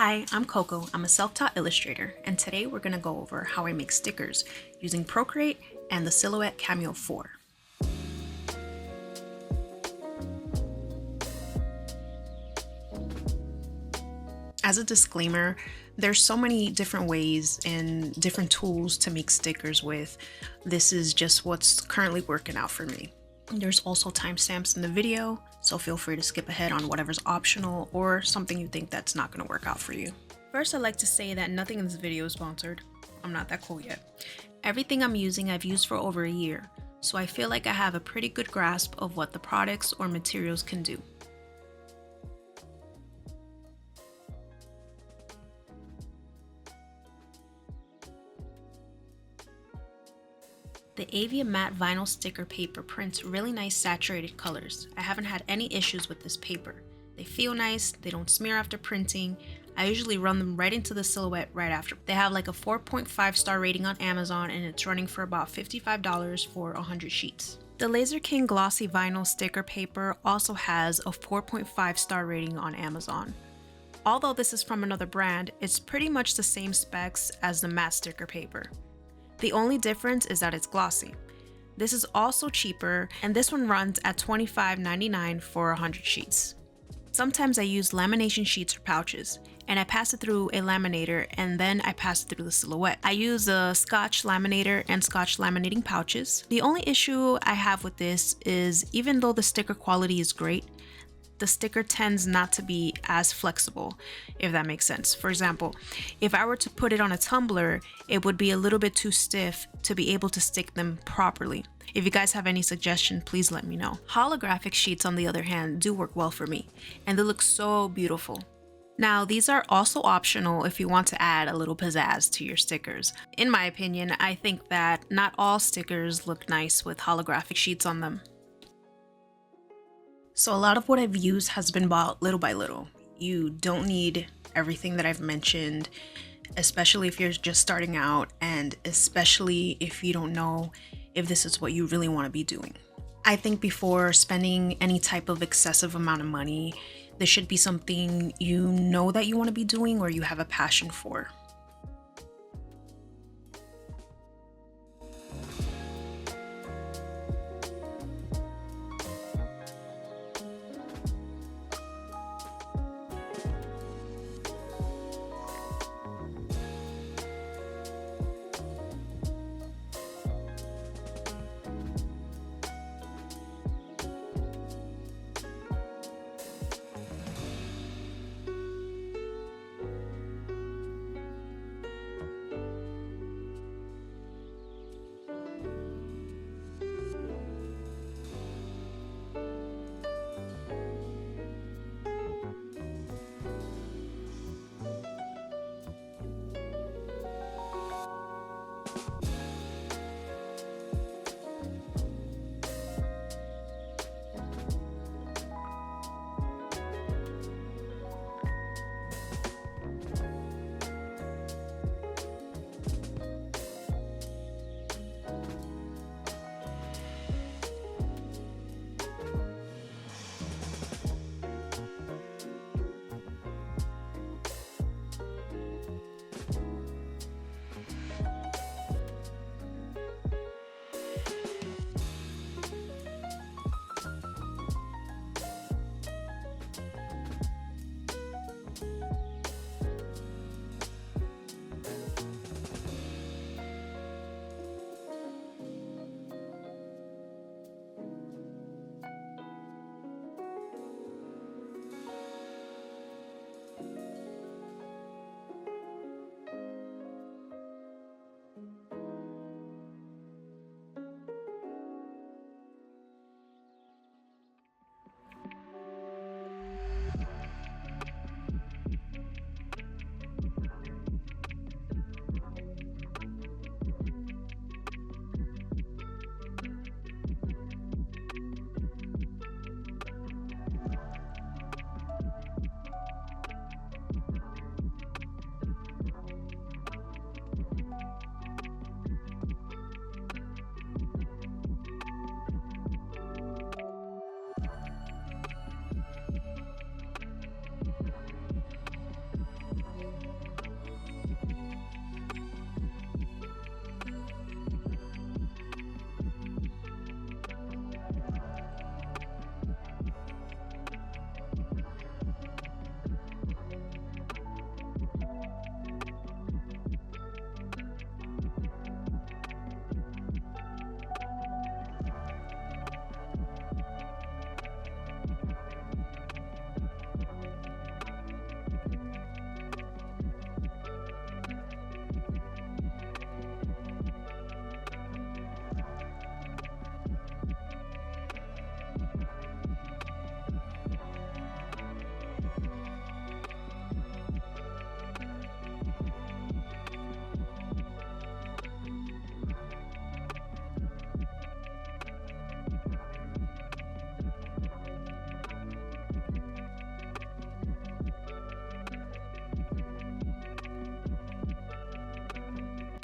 Hi, I'm Coco. I'm a self-taught illustrator, and today we're going to go over how I make stickers using Procreate and the Silhouette Cameo 4. As a disclaimer, there's so many different ways and different tools to make stickers with. This is just what's currently working out for me. There's also timestamps in the video, so feel free to skip ahead on whatever's optional or something you think that's not going to work out for you. First, I'd like to say that nothing in this video is sponsored. I'm not that cool yet. Everything I'm using I've used for over a year, so I feel like I have a pretty good grasp of what the products or materials can do. The Avia matte vinyl sticker paper prints really nice saturated colors. I haven't had any issues with this paper. They feel nice, they don't smear after printing. I usually run them right into the silhouette right after. They have like a 4.5 star rating on Amazon and it's running for about $55 for 100 sheets. The Laser King glossy vinyl sticker paper also has a 4.5 star rating on Amazon. Although this is from another brand, it's pretty much the same specs as the matte sticker paper. The only difference is that it's glossy. This is also cheaper, and this one runs at $25.99 for 100 sheets. Sometimes I use lamination sheets or pouches, and I pass it through a laminator and then I pass it through the silhouette. I use a Scotch laminator and Scotch laminating pouches. The only issue I have with this is even though the sticker quality is great, the sticker tends not to be as flexible, if that makes sense. For example, if I were to put it on a tumbler, it would be a little bit too stiff to be able to stick them properly. If you guys have any suggestions, please let me know. Holographic sheets, on the other hand, do work well for me, and they look so beautiful. Now, these are also optional if you want to add a little pizzazz to your stickers. In my opinion, I think that not all stickers look nice with holographic sheets on them. So a lot of what I've used has been bought little by little. You don't need everything that I've mentioned, especially if you're just starting out and especially if you don't know if this is what you really want to be doing. I think before spending any type of excessive amount of money, this should be something you know that you want to be doing or you have a passion for.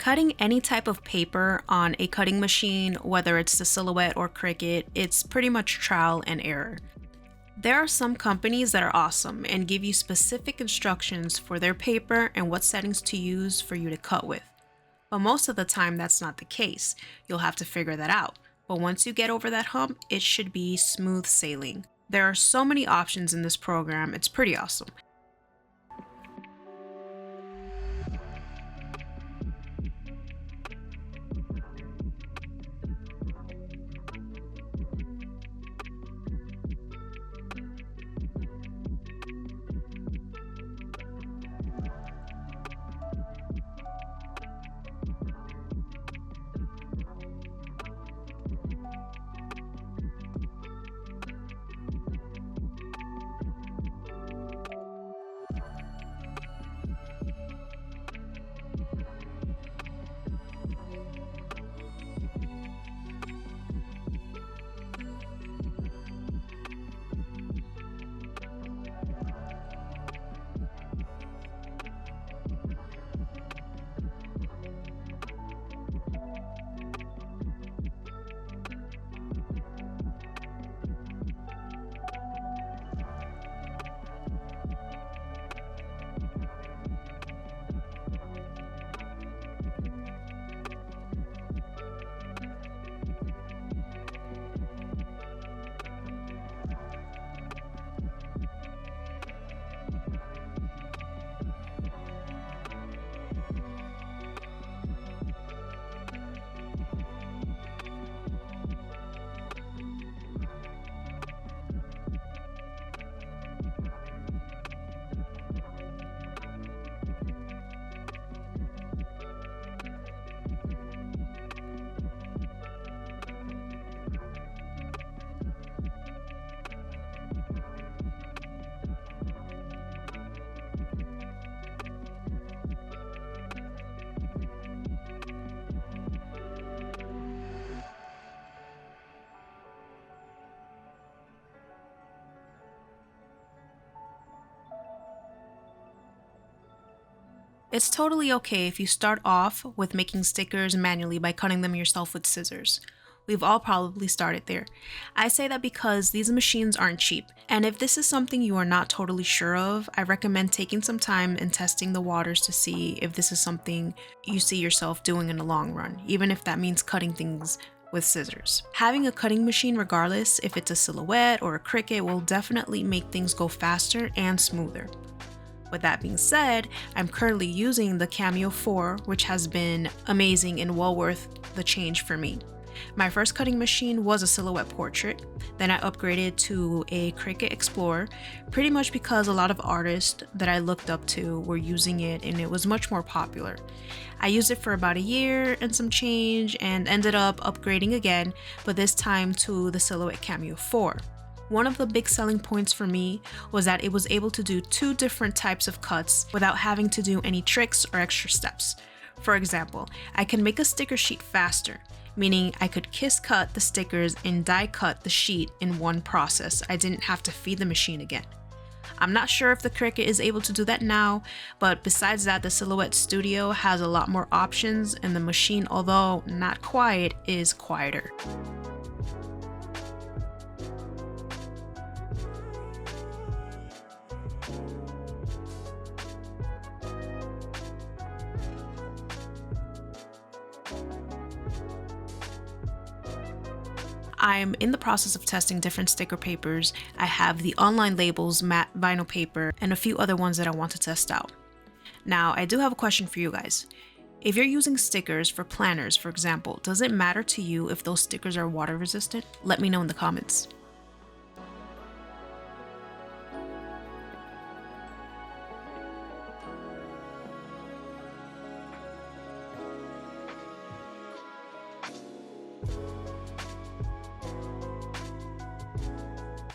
Cutting any type of paper on a cutting machine, whether it's the Silhouette or Cricut, it's pretty much trial and error. There are some companies that are awesome and give you specific instructions for their paper and what settings to use for you to cut with. But most of the time that's not the case. You'll have to figure that out. But once you get over that hump, it should be smooth sailing. There are so many options in this program, it's pretty awesome. It's totally okay if you start off with making stickers manually by cutting them yourself with scissors. We've all probably started there. I say that because these machines aren't cheap, and if this is something you are not totally sure of, I recommend taking some time and testing the waters to see if this is something you see yourself doing in the long run, even if that means cutting things with scissors. Having a cutting machine, regardless if it's a Silhouette or a Cricut, will definitely make things go faster and smoother. With that being said, I'm currently using the Cameo 4, which has been amazing and well worth the change for me. My first cutting machine was a Silhouette Portrait, then I upgraded to a Cricut Explorer, pretty much because a lot of artists that I looked up to were using it and it was much more popular. I used it for about a year and some change and ended up upgrading again, but this time to the Silhouette Cameo 4. One of the big selling points for me was that it was able to do 2 different types of cuts without having to do any tricks or extra steps. For example, I can make a sticker sheet faster, meaning I could kiss cut the stickers and die cut the sheet in one process. I didn't have to feed the machine again. I'm not sure if the Cricut is able to do that now, but besides that, the Silhouette Studio has a lot more options and the machine, although not quiet, is quieter. I'm in the process of testing different sticker papers. I have the online labels, matte vinyl paper, and a few other ones that I want to test out. Now, I do have a question for you guys. If you're using stickers for planners, for example, does it matter to you if those stickers are water resistant? Let me know in the comments.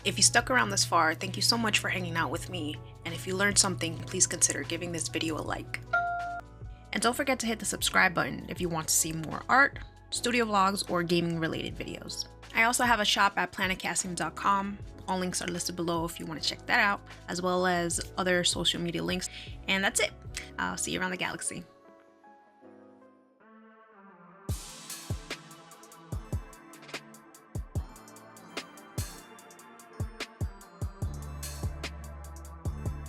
If you stuck around this far, thank you so much for hanging out with me, and if you learned something, please consider giving this video a like. And don't forget to hit the subscribe button if you want to see more art, studio vlogs, or gaming related videos. I also have a shop at planetcasting.com. All links are listed below if you want to check that out, as well as other social media links. And that's it. I'll see you around the galaxy.